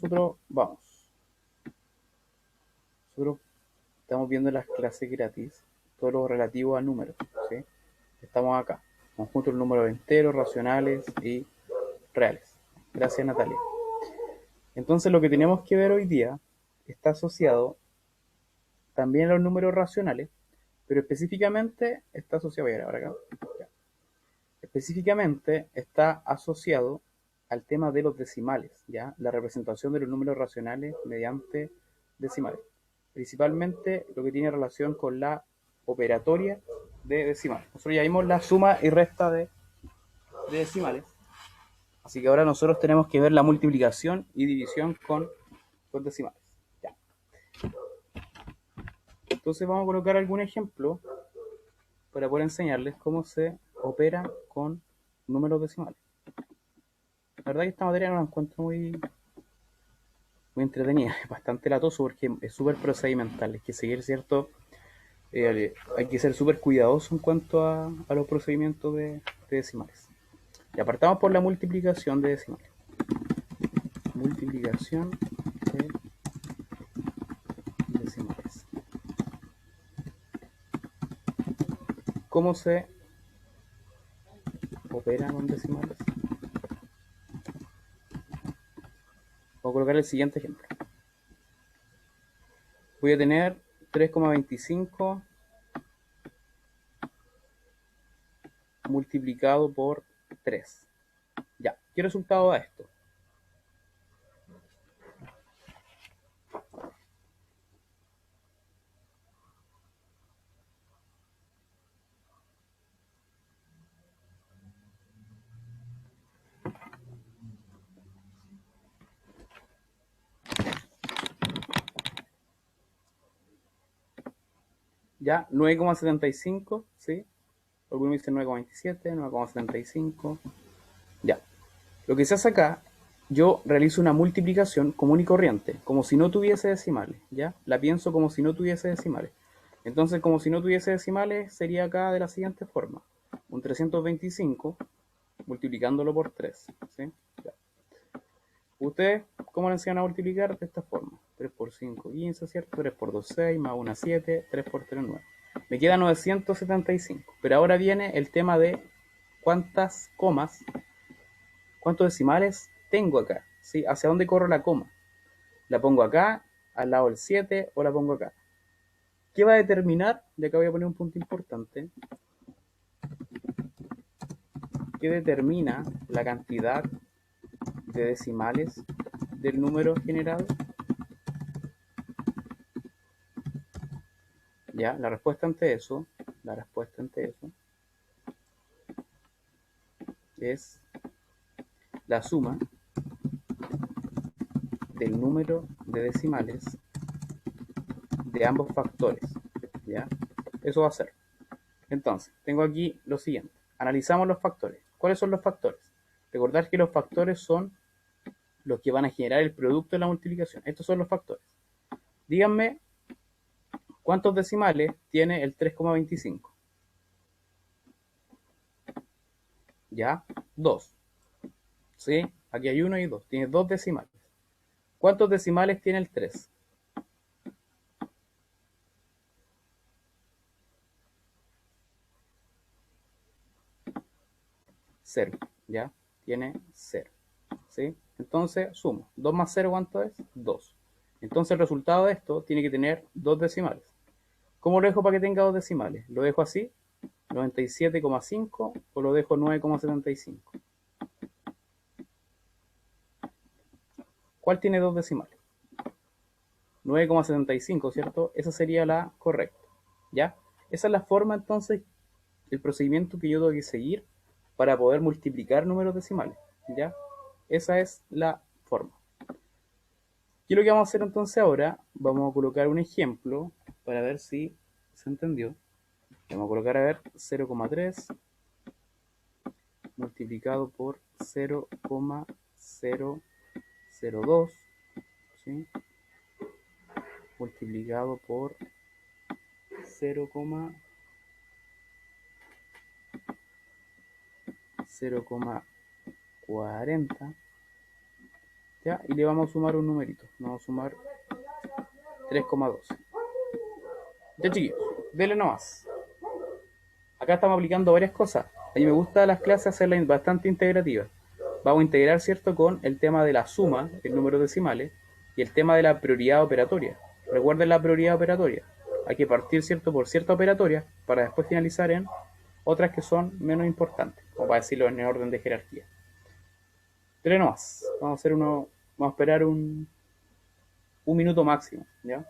Nosotros vamos. Nosotros estamos viendo en las clases gratis todo lo relativo a números, ¿sí? Estamos acá. Conjunto de números enteros, racionales y reales. Gracias, Natalia. Entonces, lo que tenemos que ver hoy día está asociado también a los números racionales, pero específicamente está asociado, voy a grabar acá, ya. Específicamente está asociado al tema de los decimales, ¿ya? La representación de los números racionales mediante decimales. Principalmente lo que tiene relación con la operatoria de decimales. Nosotros ya vimos la suma y resta de decimales, así que ahora nosotros tenemos que ver la multiplicación y división con decimales. Ya. Entonces vamos a colocar algún ejemplo para poder enseñarles cómo se opera con números decimales. La verdad que esta materia no la encuentro muy entretenida, es bastante latoso porque es súper procedimental, hay que seguir cierto, hay que ser súper cuidadoso en cuanto a los procedimientos de decimales. Y apartamos por la multiplicación de decimales. Multiplicación de decimales. ¿Cómo se opera con decimales? Voy a colocar el siguiente ejemplo. Voy a tener 3,25 multiplicado por 3. Ya, ¿qué resultado da esto? Ya, 9,75, ¿sí? Algunos dicen 9,27, 9,75. Ya. Lo que se hace acá, yo realizo una multiplicación común y corriente, como si no tuviese decimales, ¿ya? La pienso como si no tuviese decimales. Entonces, como si no tuviese decimales, sería acá de la siguiente forma. Un 325 multiplicándolo por 3, ¿sí? Ya. Ustedes, ¿cómo le enseñan a multiplicar? De esta forma. 3 por 5, 15, ¿cierto? 3 por 2, 6, más 1, 7, 3 por 3, 9. Me queda 975. Pero ahora viene el tema de cuántas comas, cuántos decimales tengo acá, ¿sí? ¿Hacia dónde corro la coma? ¿La pongo acá, al lado del 7 o la pongo acá? ¿Qué va a determinar? De acá voy a poner un punto importante. ¿Qué determina la cantidad de decimales del número generado? Ya, la respuesta ante eso es la suma del número de decimales de ambos factores, ¿ya? Eso va a ser. Entonces, tengo aquí lo siguiente. Analizamos los factores. ¿Cuáles son los factores? Recordar que los factores son los que van a generar el producto de la multiplicación. Estos son los factores. Díganme cuántos decimales tiene el 3,25. ¿Ya? 2. ¿Sí? Aquí hay 1 y 2. Tiene 2 decimales. ¿Cuántos decimales tiene el 3? 0. ¿Ya? Tiene 0. ¿Sí? Entonces, sumo. 2 más 0, ¿cuánto es? 2. Entonces, el resultado de esto tiene que tener 2 decimales. ¿Cómo lo dejo para que tenga 2 decimales? ¿Lo dejo así? 97,5 o lo dejo 9,75. ¿Cuál tiene 2 decimales? 9,75, ¿cierto? Esa sería la correcta. ¿Ya? Esa es la forma entonces, el procedimiento que yo tengo que seguir para poder multiplicar números decimales. ¿Ya? Esa es la forma. ¿Qué es lo que vamos a hacer entonces ahora? Vamos a colocar un ejemplo para ver si se entendió. Vamos a colocar, a ver, 0,3 multiplicado por 0,002, ¿sí? Multiplicado por 0,40 ¿Ya? Y le vamos a sumar un numerito. Vamos a sumar 3,12. Ya, chiquillos, denle nomás. Acá estamos aplicando varias cosas. A mí me gusta las clases hacerlas bastante integrativas. Vamos a integrar, ¿cierto?, con el tema de la suma, el número decimales, y el tema de la prioridad operatoria. Recuerden la prioridad operatoria. Hay que partir, ¿cierto?, por cierta operatoria para después finalizar en otras que son menos importantes, o para decirlo en orden de jerarquía. Pero no más. Vamos a hacer uno. Vamos a esperar un minuto máximo, ¿ya?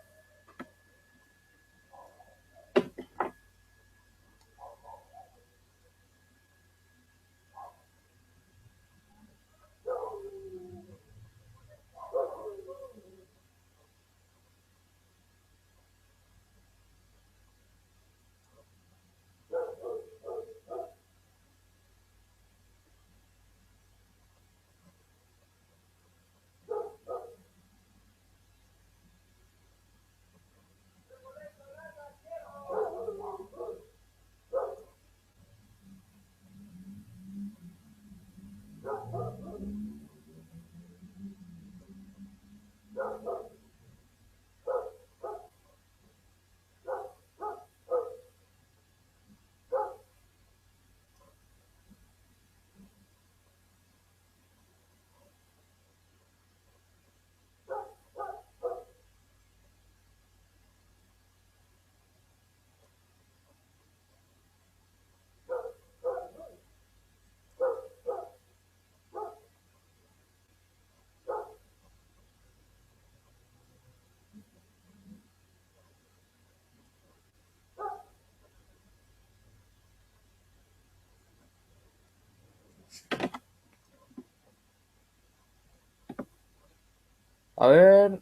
A ver,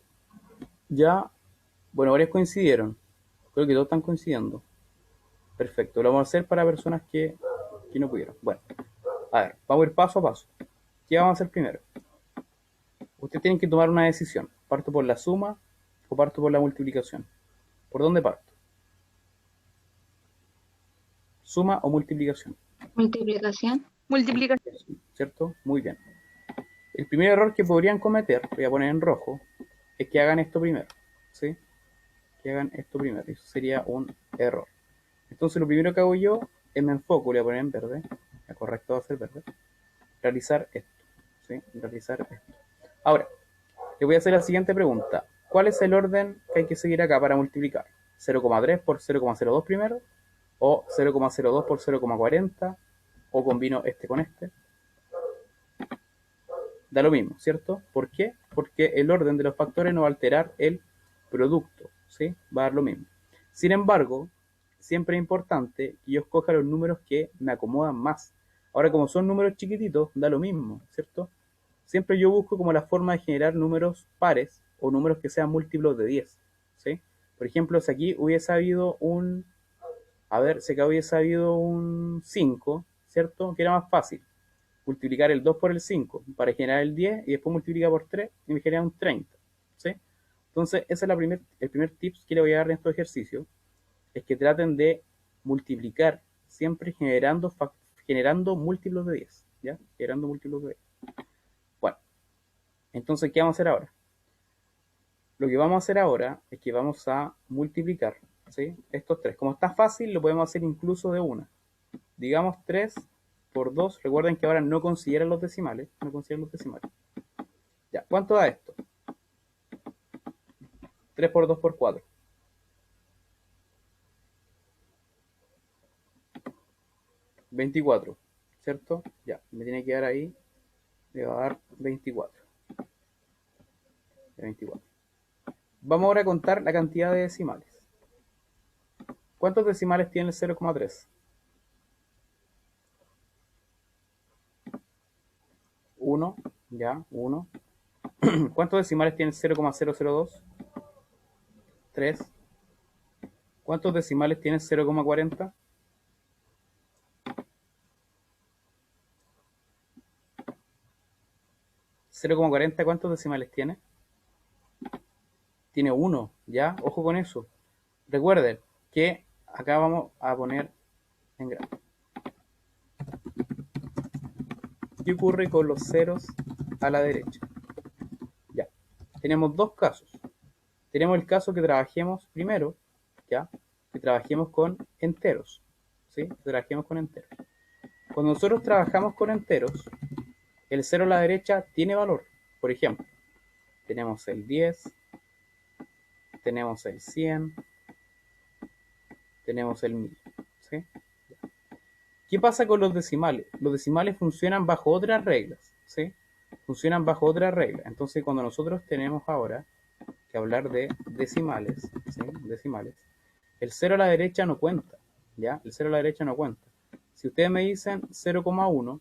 ya. Bueno, varios coincidieron. Creo que todos están coincidiendo. Perfecto. Lo vamos a hacer para personas que no pudieron. Bueno, a ver, vamos a ir paso a paso. ¿Qué vamos a hacer primero? Ustedes tienen que tomar una decisión. ¿Parto por la suma o parto por la multiplicación? ¿Por dónde parto? ¿Suma o multiplicación? Multiplicación. Multiplicación. ¿Cierto? Muy bien. El primer error que podrían cometer, voy a poner en rojo, es que hagan esto primero. ¿Sí? Que hagan esto primero. Eso sería un error. Entonces lo primero que hago yo es me enfoco, le voy a poner en verde. El correcto va a ser verde. Realizar esto. ¿Sí? Realizar esto. Ahora, le voy a hacer la siguiente pregunta. ¿Cuál es el orden que hay que seguir acá para multiplicar? ¿0,3 por 0,02 primero? ¿O 0,02 por 0,40? ¿O combino este con este? Da lo mismo, ¿cierto? ¿Por qué? Porque el orden de los factores no va a alterar el producto, ¿sí? Va a dar lo mismo. Sin embargo, siempre es importante que yo escoja los números que me acomodan más. Ahora, como son números chiquititos, da lo mismo, ¿cierto? Siempre yo busco como la forma de generar números pares o números que sean múltiplos de 10, ¿sí? Por ejemplo, si aquí hubiese habido si acá hubiese habido un 5, ¿cierto? Que era más fácil multiplicar el 2 por el 5 para generar el 10 y después multiplicar por 3 y me genera un 30, ¿sí? Entonces, ese es el primer tips que le voy a dar en estos ejercicios, es que traten de multiplicar siempre generando múltiplos de 10, ¿ya? Generando múltiplos de 10. Bueno, entonces, ¿qué vamos a hacer ahora? Lo que vamos a hacer ahora es que vamos a multiplicar, ¿sí?, estos tres. Como está fácil, lo podemos hacer incluso de una. Digamos 3 por 2. Recuerden que ahora no consideran los decimales. No consideran los decimales. Ya, ¿cuánto da esto? 3 por 2 por 4. 24, ¿cierto? Ya, me tiene que dar ahí. Le va a dar 24. 24. Vamos ahora a contar la cantidad de decimales. ¿Cuántos decimales tiene el 0,3? 1, ya, 1. ¿Cuántos decimales tiene el 0,002? 3. ¿Cuántos decimales tiene el 0,40? 0,40, ¿cuántos decimales tiene? Tiene 1, ¿ya? Ojo con eso. Recuerden que acá vamos a poner en grande. ¿Qué ocurre con los ceros a la derecha? tenemos dos casos. Tenemos el caso que trabajemos primero, ¿ya? Que trabajemos con enteros, ¿sí? Que trabajemos con enteros. Cuando nosotros trabajamos con enteros, el 0 a la derecha tiene valor. Por ejemplo, tenemos el 10, tenemos el 100, tenemos el 1000, ¿sí? ¿Qué pasa con los decimales? Los decimales funcionan bajo otras reglas, ¿sí? Funcionan bajo otras reglas. Entonces, cuando nosotros tenemos ahora que hablar de decimales, ¿sí? Decimales, el 0 a la derecha no cuenta, ¿ya? El 0 a la derecha no cuenta. Si ustedes me dicen 0,1,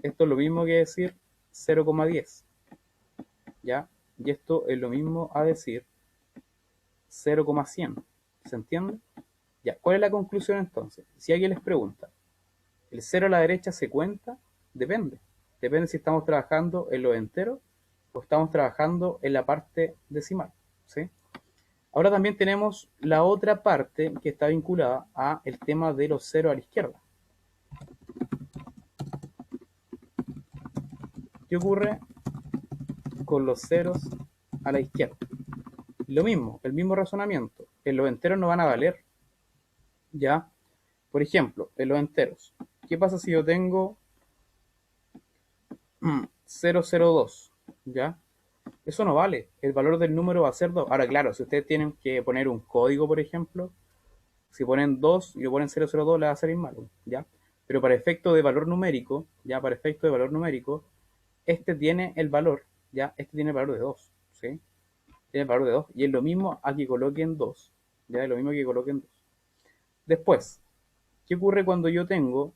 esto es lo mismo que decir 0,10, ¿ya? Y esto es lo mismo a decir 0,100. ¿Se entiende? Ya, ¿cuál es la conclusión entonces? Si alguien les pregunta, ¿el 0 a la derecha se cuenta? Depende. Depende si estamos trabajando en los enteros o estamos trabajando en la parte decimal, ¿sí? Ahora también tenemos la otra parte que está vinculada a el tema de los ceros a la izquierda. ¿Qué ocurre con los ceros a la izquierda? Lo mismo, el mismo razonamiento. En los enteros no van a valer, ¿ya? Por ejemplo, en los enteros, ¿qué pasa si yo tengo 002? ¿Ya? Eso no vale. El valor del número va a ser 2. Ahora, claro, si ustedes tienen que poner un código, por ejemplo, si ponen 2 y lo ponen 002, le va a salir malo, ¿ya? Pero para efecto de valor numérico, ¿ya? Para efecto de valor numérico, este tiene el valor, ¿ya? Este tiene el valor de 2, ¿sí? Tiene el valor de 2. Y es lo mismo a que coloquen 2, ¿ya? Es lo mismo que coloquen 2. Después, ¿qué ocurre cuando yo tengo,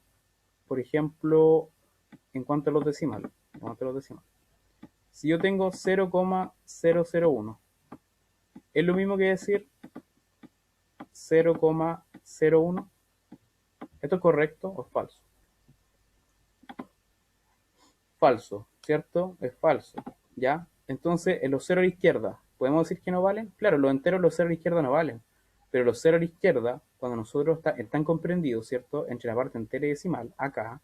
por ejemplo, en cuanto a los decimales? En cuanto a los decimales. Si yo tengo 0,001, es lo mismo que decir 0,01. ¿Esto es correcto o es falso? Falso, ¿cierto? Es falso, ¿ya? Entonces, en los ceros a la izquierda, ¿podemos decir que no valen? Claro, los enteros, los ceros a la izquierda no valen. Pero los ceros a la izquierda, cuando nosotros están comprendidos, ¿cierto? Entre la parte entera y decimal, acá,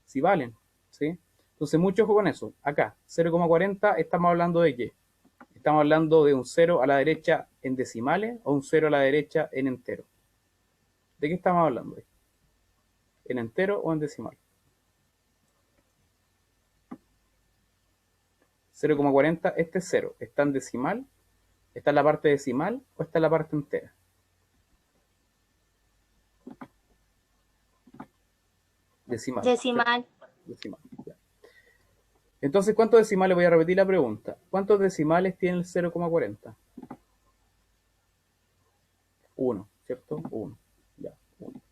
sí valen, ¿sí? Entonces, mucho ojo con eso. Acá, 0,40, estamos hablando de qué? Estamos hablando de un 0 a la derecha en decimales o un 0 a la derecha en entero. ¿De qué estamos hablando? ¿En entero o en decimal? 0,40, este es 0. ¿Está en decimal? ¿Está en la parte decimal o está en la parte entera? Decimal, ¿cierto? Decimal. Decimal, ya. Entonces, ¿cuántos decimales? Voy a repetir la pregunta. ¿Cuántos decimales tiene el 0,40? 1, ¿cierto? 1. Ya, 1.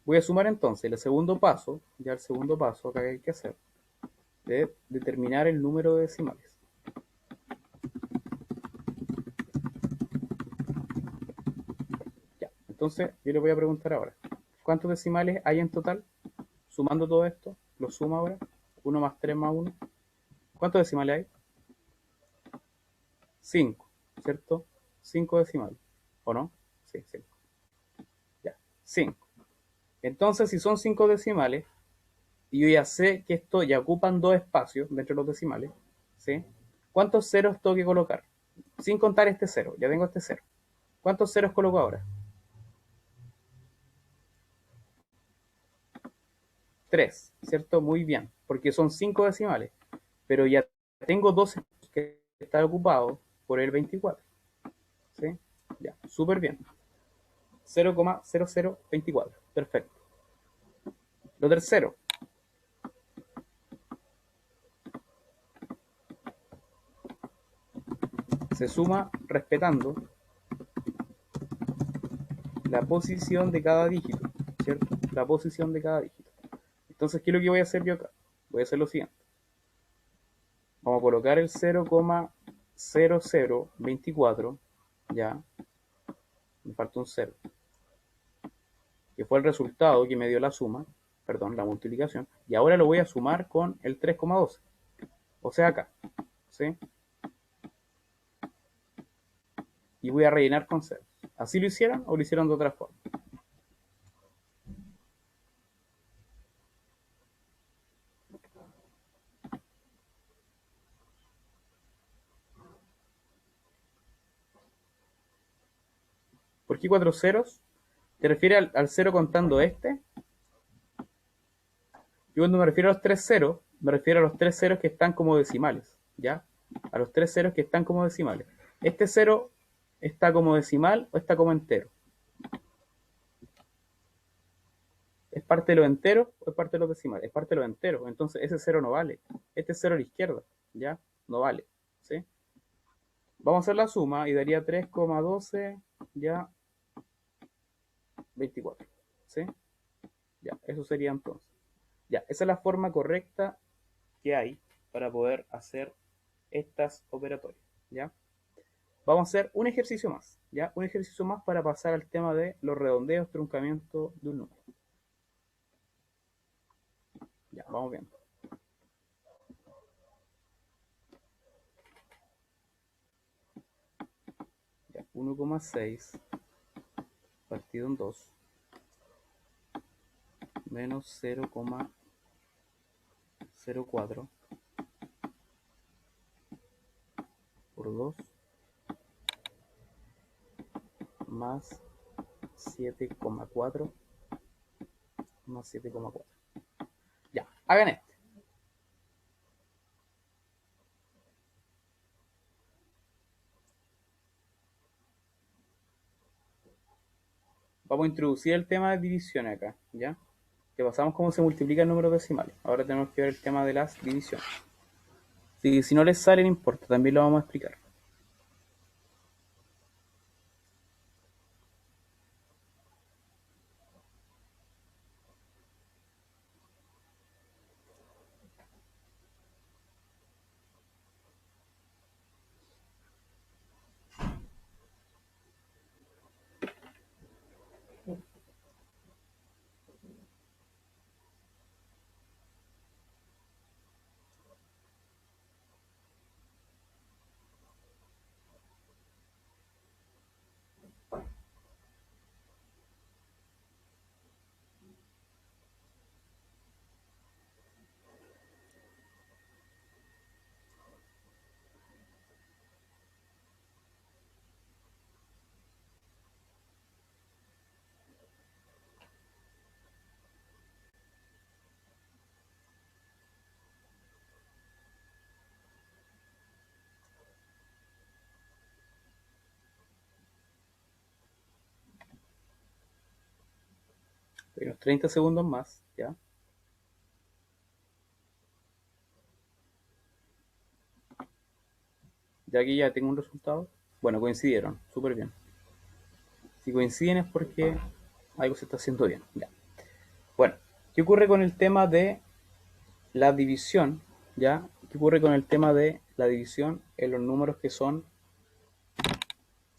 Voy a sumar entonces el segundo paso, ya el segundo paso acá que hay que hacer, de determinar el número de decimales. Ya, entonces yo le voy a preguntar ahora, ¿cuántos decimales hay en total? Sumando todo esto, lo sumo ahora, 1 más 3 más 1. ¿Cuántos decimales hay? 5, ¿cierto? 5 decimales, ¿o no? Sí, 5. Ya, 5. Entonces, si son 5 decimales, y yo ya sé que esto ya ocupan dos espacios dentro de los decimales, ¿sí? ¿Cuántos ceros tengo que colocar? Sin contar este cero, ya tengo este cero. ¿Cuántos ceros coloco ahora? 3, ¿cierto? Muy bien, porque son 5 decimales, pero ya tengo dos que están ocupados por el 24, ¿sí? Ya, súper bien. 0,0024, perfecto. Lo tercero, se suma respetando la posición de cada dígito, ¿cierto? La posición de cada dígito. Entonces, ¿qué es lo que voy a hacer yo acá? Voy a hacer lo siguiente. Vamos a colocar el 0,0024, ya, me falta un 0, que fue el resultado que me dio la suma, perdón, la multiplicación, y ahora lo voy a sumar con el 3,12, o sea acá, ¿sí? Y voy a rellenar con 0. ¿Así lo hicieron o lo hicieron de otra forma? ¿Por qué 4 ceros? ¿Te refieres al 0 contando este? Yo cuando me refiero a los 3 ceros, me refiero a los 3 ceros que están como decimales, ¿ya? A los 3 ceros que están como decimales. ¿Este 0 está como decimal o está como entero? ¿Es parte de los enteros o es parte de los decimales? Es parte de los enteros, entonces ese 0 no vale. Este 0 a la izquierda, ¿ya? No vale, ¿sí? Vamos a hacer la suma y daría 3,12, ya, 24, ¿sí? Ya, eso sería entonces. Ya, esa es la forma correcta que hay para poder hacer estas operatorias, ¿ya? Vamos a hacer un ejercicio más, ¿ya? Un ejercicio más para pasar al tema de los redondeos, truncamiento de un número. Ya, vamos viendo. Ya, 1,6 partido en 2 menos 0,04 por 2 más 7,4 más 7,4. Ya, hagan este. Vamos a introducir el tema de división acá, ¿ya? Que pasamos cómo se multiplican números decimales. Ahora tenemos que ver el tema de las divisiones. Si no les sale, no importa, también lo vamos a explicar. Hay unos 30 segundos más, ¿ya? Ya aquí ya tengo un resultado. Bueno, coincidieron, súper bien. Si coinciden es porque algo se está haciendo bien, ya. Bueno, ¿qué ocurre con el tema de la división? ¿Ya? ¿Qué ocurre con el tema de la división en los números que son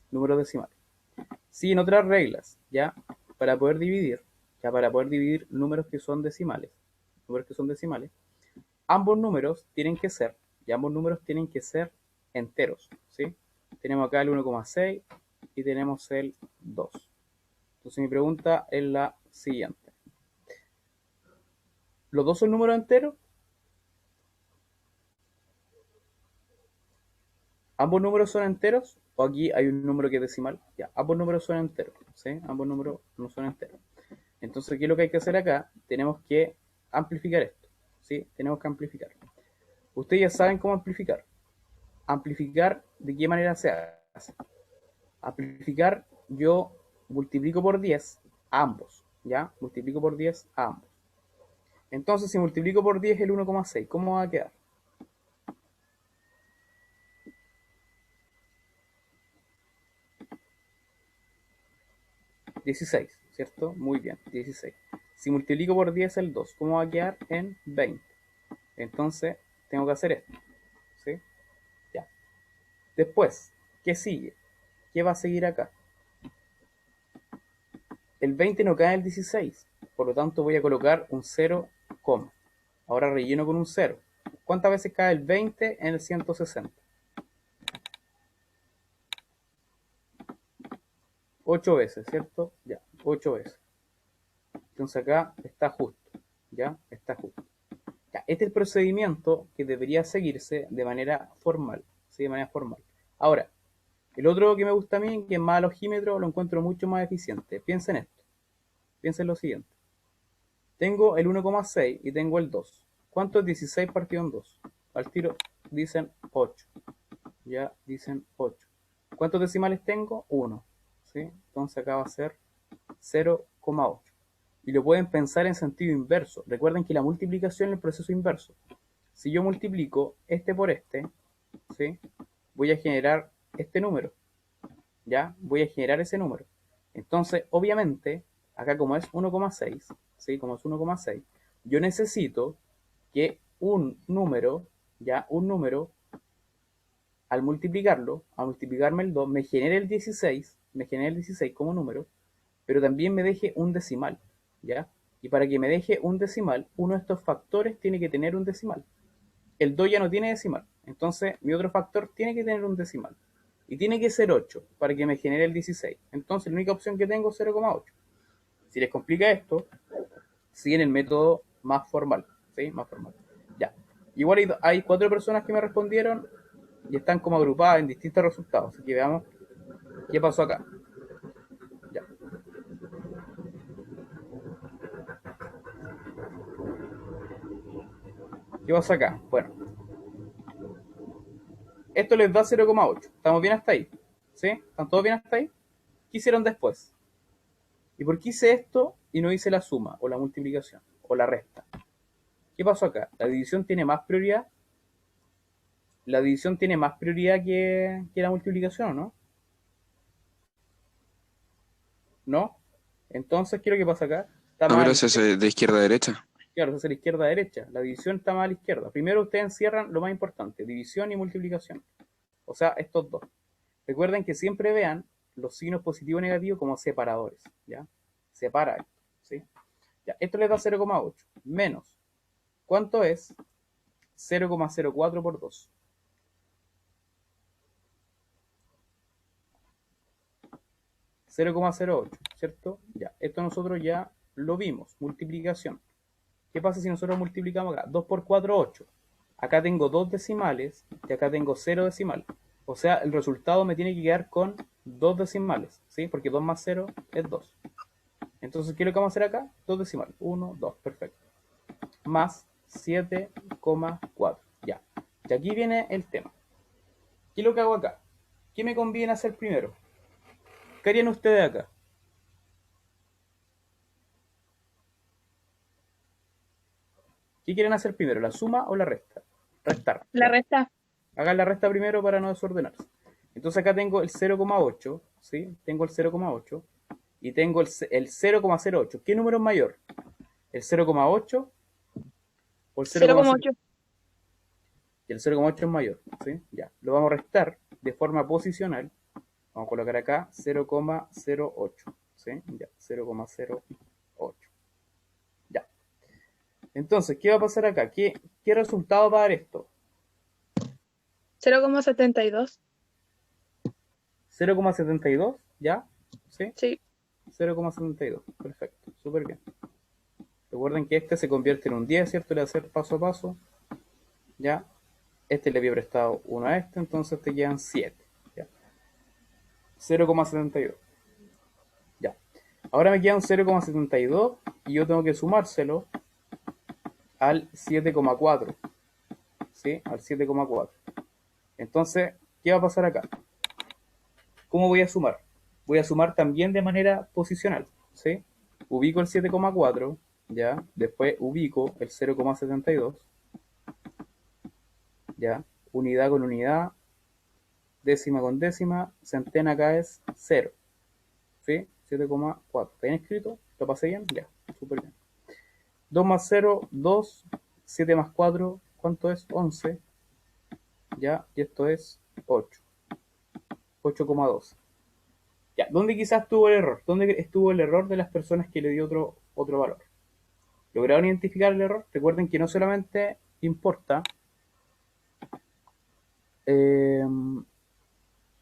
números decimales? Siguen otras reglas, ¿ya? Para poder dividir, ya para poder dividir números que son decimales, ambos números tienen que ser, y ambos números tienen que ser enteros, ¿sí? Tenemos acá el 1,6 y tenemos el 2. Entonces mi pregunta es la siguiente. ¿Los dos son números enteros? ¿Ambos números son enteros? ¿O aquí hay un número que es decimal? Ya, ambos números son enteros, ¿sí? Ambos números no son enteros. Entonces, ¿qué es lo que hay que hacer acá? Tenemos que amplificar esto, ¿sí? Tenemos que amplificar. Ustedes ya saben cómo amplificar. Amplificar, ¿de qué manera se hace? Amplificar, yo multiplico por 10 a ambos, ¿ya? Multiplico por 10 a ambos. Entonces, si multiplico por 10 el 1,6, ¿cómo va a quedar? 16, ¿cierto? Muy bien, 16. Si multiplico por 10 el 2, ¿cómo va a quedar? En 20. Entonces, tengo que hacer esto, ¿sí? Ya. Después, ¿qué sigue? ¿Qué va a seguir acá? El 20 no cae en el 16, por lo tanto voy a colocar un 0, ahora relleno con un 0. ¿Cuántas veces cae el 20 en el 160? 8 veces, ¿cierto? Ya, 8 veces. Entonces acá está justo, ¿ya? Está justo. Ya, este es el procedimiento que debería seguirse de manera formal, ¿sí? De manera formal. Ahora, El otro que me gusta a mí, que es más alogímetro, lo encuentro mucho más eficiente. Piensa en esto. Piensa en lo siguiente. Tengo el 1,6 y tengo el 2. ¿Cuánto es 16 partido en 2? Al tiro dicen 8. Ya dicen 8. ¿Cuántos decimales tengo? 1. ¿Sí? Entonces acá va a ser 0,8. Y lo pueden pensar en sentido inverso. Recuerden que la multiplicación es el proceso inverso. Si yo multiplico este por este, ¿sí? Voy a generar este número. ¿Ya? Voy a generar ese número. Entonces, obviamente, acá como es 1,6, ¿sí? Como es 1,6, yo necesito que un número, ya, un número, al multiplicarlo, al multiplicarme el 2, me genere el 16, me genere el 16 como número, pero también me deje un decimal, ¿ya? Y para que me deje un decimal, uno de estos factores tiene que tener un decimal. El 2 ya no tiene decimal, entonces mi otro factor tiene que tener un decimal. Y tiene que ser 8 para que me genere el 16. Entonces la única opción que tengo es 0,8. Si les complica esto, siguen el método más formal, ¿sí? Más formal. Ya. Igual hay 4 personas que me respondieron y están como agrupadas en distintos resultados. Así que veamos qué pasó acá. Ya. ¿Qué pasó acá? Bueno, esto les da 0,8. ¿Estamos bien hasta ahí? ¿Sí? ¿Están todos bien hasta ahí? ¿Qué hicieron después? ¿Y por qué hice esto y no hice la suma o la multiplicación o la resta? ¿Qué pasó acá? ¿La división tiene más prioridad? ¿La división tiene más prioridad que la multiplicación o no? ¿No? Entonces, ¿qué es lo que pasa acá? Está No, más a pero la ese izquierda. es de izquierda a derecha. Claro, se hace la izquierda a derecha. La división está más a la izquierda. Primero ustedes encierran lo más importante, división y multiplicación. O sea, estos dos. Recuerden que siempre vean los signos positivo y negativo como separadores. ¿Ya? Separa esto. ¿Sí? Ya, esto les da 0,8 menos. ¿Cuánto es 0,04 por 2? 0,08, ¿cierto? Ya, esto nosotros ya lo vimos, multiplicación. ¿Qué pasa si nosotros multiplicamos acá? 2 por 4, 8. Acá tengo 2 decimales y acá tengo 0 decimal. O sea, el resultado me tiene que quedar con 2 decimales, ¿sí? Porque 2 más 0 es 2. Entonces, ¿qué es lo que vamos a hacer acá? 2 decimales. 1, 2, perfecto. Más 7,4. Ya. Y aquí viene el tema. ¿Qué es lo que hago acá? ¿Qué me conviene hacer primero? ¿Qué harían ustedes acá? ¿Qué quieren hacer primero? ¿La suma o la resta? Restar, La ya. resta. Hagan la resta primero para no desordenarse. Entonces acá tengo el 0,8, ¿sí? Tengo el 0,8 y tengo el 0,08. ¿Qué número es mayor? ¿El 0,8 o el 0,0? 0,8. Y el 0,8 es mayor, ¿sí? Ya. Lo vamos a restar de forma posicional. Vamos a colocar acá 0,08, ¿sí? Ya, 0,08. Ya. Entonces, ¿qué va a pasar acá? ¿Qué resultado va a dar esto? 0,72. 0,72, ¿ya? ¿Sí? Sí. 0,72, perfecto, súper bien. Recuerden que este se convierte en un 10, ¿cierto? Le voy a hacer paso a paso, ¿ya? Este le había prestado 1 a este, entonces te quedan 7, ¿ya? 0,72, ya. Ahora me queda un 0,72 y yo tengo que sumárselo al 7,4, ¿sí? Al 7,4. Entonces, ¿qué va a pasar acá? ¿Cómo voy a sumar? Voy a sumar también de manera posicional, ¿sí? Ubico el 7,4, ¿ya? Después ubico el 0,72, ¿ya? Unidad con unidad, décima con décima, centena acá es 0, ¿sí? 7,4. ¿Está bien escrito? ¿Lo pasé bien? Ya, súper bien. 2 más 0, 2, 7 más 4, ¿cuánto es? 11, ¿ya? Y esto es 8, 8,2. Ya, ¿dónde quizás estuvo el error? ¿Dónde estuvo el error de las personas que le dio otro valor? ¿Lograron identificar el error? Recuerden que no solamente importa, eh,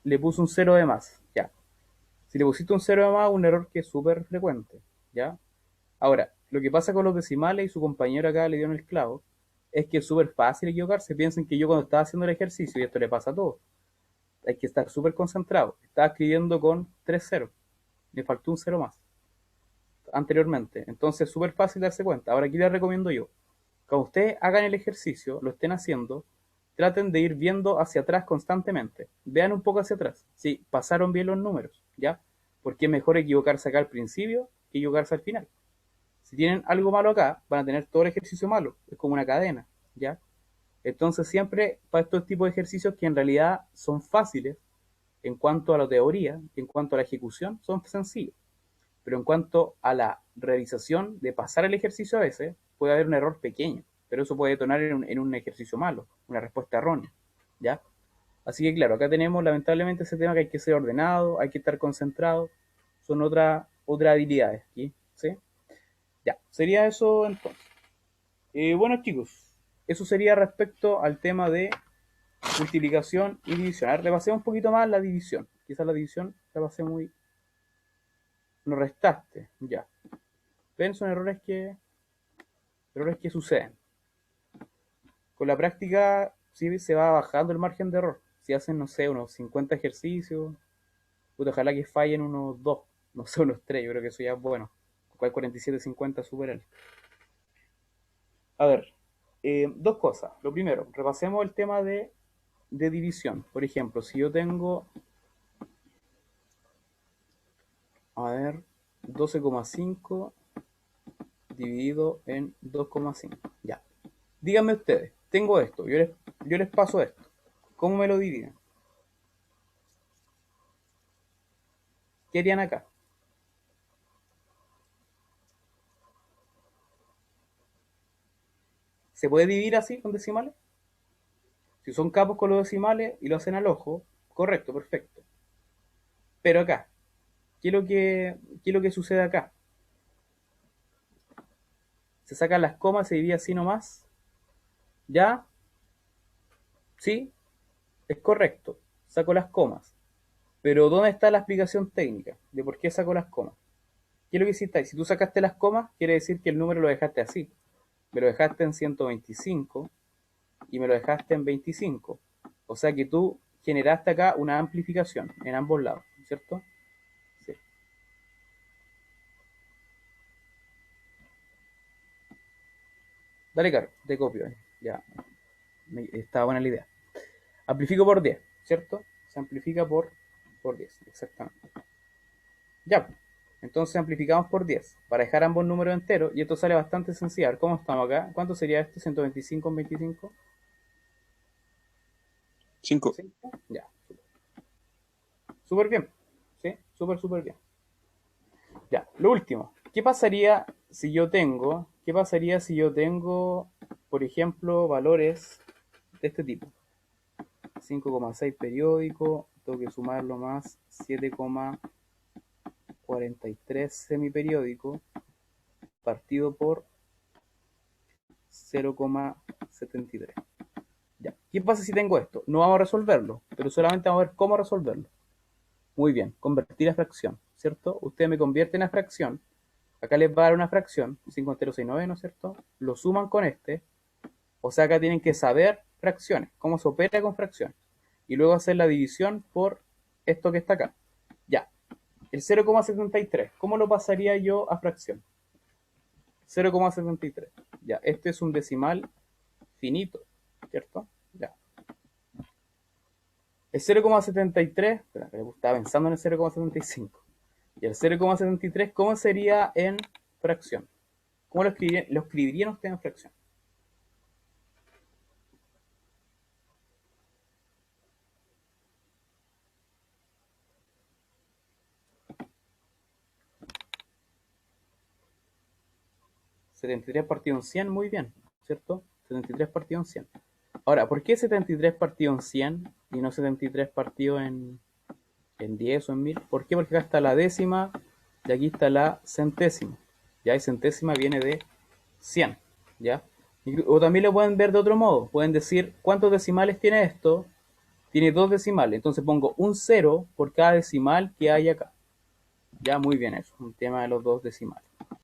le puso un 0 de más, ya. Si le pusiste un 0 de más, un error que es súper frecuente, ¿ya? Ahora, lo que pasa con los decimales y su compañero acá le dio en el clavo, es que es súper fácil equivocarse. Piensen que yo cuando estaba haciendo el ejercicio, y esto le pasa a todos, hay que estar súper concentrado. Estaba escribiendo con 3 ceros. Me faltó un cero más anteriormente. Entonces, súper fácil darse cuenta. Ahora, aquí les recomiendo yo. Cuando ustedes hagan el ejercicio, lo estén haciendo, traten de ir viendo hacia atrás constantemente. Vean un poco hacia atrás. Si pasaron bien los números, ¿ya? Porque es mejor equivocarse acá al principio que equivocarse al final. Si tienen algo malo acá, van a tener todo el ejercicio malo. Es como una cadena, ¿ya? Entonces siempre para estos tipos de ejercicios que en realidad son fáciles en cuanto a la teoría, en cuanto a la ejecución, son sencillos. Pero en cuanto a la realización de pasar el ejercicio a veces, puede haber un error pequeño, pero eso puede detonar en un ejercicio malo, una respuesta errónea, ¿ya? Así que claro, acá tenemos lamentablemente ese tema que hay que ser ordenado, hay que estar concentrado, son otras habilidades aquí, ¿sí? Ya, sería eso entonces. Bueno chicos, eso sería respecto al tema de multiplicación y división. A ver, repasemos un poquito más la división. Quizás la división la pasé muy... No restaste, ya. Ven, son errores que suceden. Con la práctica sí se va bajando el margen de error. Si hacen, no sé, unos 50 ejercicios, puta, ojalá que fallen unos 2, no sé, unos 3, yo creo que eso ya es bueno. Con 47, 50, superar. A ver, dos cosas. Lo primero, repasemos el tema de división. Por ejemplo, si yo tengo, a ver, 12,5 dividido en 2,5. Ya. Díganme ustedes, tengo esto, yo les paso esto. ¿Cómo me lo dividen? ¿Qué harían acá? ¿Se puede dividir así con decimales? Si son capos con los decimales y lo hacen al ojo, correcto, perfecto. Pero acá, ¿qué es lo que sucede acá? Se sacan las comas, se divide así nomás. ¿Ya? Sí, es correcto. Saco las comas. Pero ¿dónde está la explicación técnica de por qué saco las comas? ¿Qué es lo que hiciste ahí? Si tú sacaste las comas, quiere decir que el número lo dejaste así. Me lo dejaste en 125 y me lo dejaste en 25. O sea que tú generaste acá una amplificación en ambos lados, ¿cierto? Sí. Dale, caro, te copio. Ya, está buena la idea. Amplifico por 10, ¿cierto? Se amplifica por 10, exactamente. Ya, entonces amplificamos por 10 para dejar ambos números enteros y esto sale bastante sencillo. ¿Cómo estamos acá? ¿Cuánto sería esto? 125 en 25. 5. 5. Ya, súper bien. ¿Sí? Súper bien. Ya, lo último. ¿Qué pasaría si yo tengo, por ejemplo, valores de este tipo? 5,6 periódico, tengo que sumarlo más 7,43 semiperiódico, partido por 0,73. Ya. ¿Qué pasa si tengo esto? No vamos a resolverlo, pero solamente vamos a ver cómo resolverlo. Muy bien, convertir a fracción, ¿cierto? Ustedes me convierten a fracción. Acá les va a dar una fracción, 5,069, ¿no es cierto? Lo suman con este. O sea, acá tienen que saber fracciones, cómo se opera con fracciones. Y luego hacer la división por esto que está acá. Ya. El 0,73, ¿cómo lo pasaría yo a fracción? 0,73. Ya, este es un decimal finito, ¿cierto? Ya. El 0,73, espera, estaba pensando en el 0,75. Y el 0,73, ¿cómo sería en fracción? ¿Cómo lo escribirían ustedes en fracción? ¿73 partido en 100? Muy bien, ¿cierto? 73 partido en 100. Ahora, ¿por qué 73 partido en 100 y no 73 partido en 10 o en 1000? ¿Por qué? Porque acá está la décima y aquí está la centésima. Ya, y centésima viene de 100, ¿ya? O también lo pueden ver de otro modo. Pueden decir, ¿cuántos decimales tiene esto? Tiene dos decimales. Entonces pongo un 0 por cada decimal que hay acá. Ya, muy bien eso. Un tema de los dos decimales.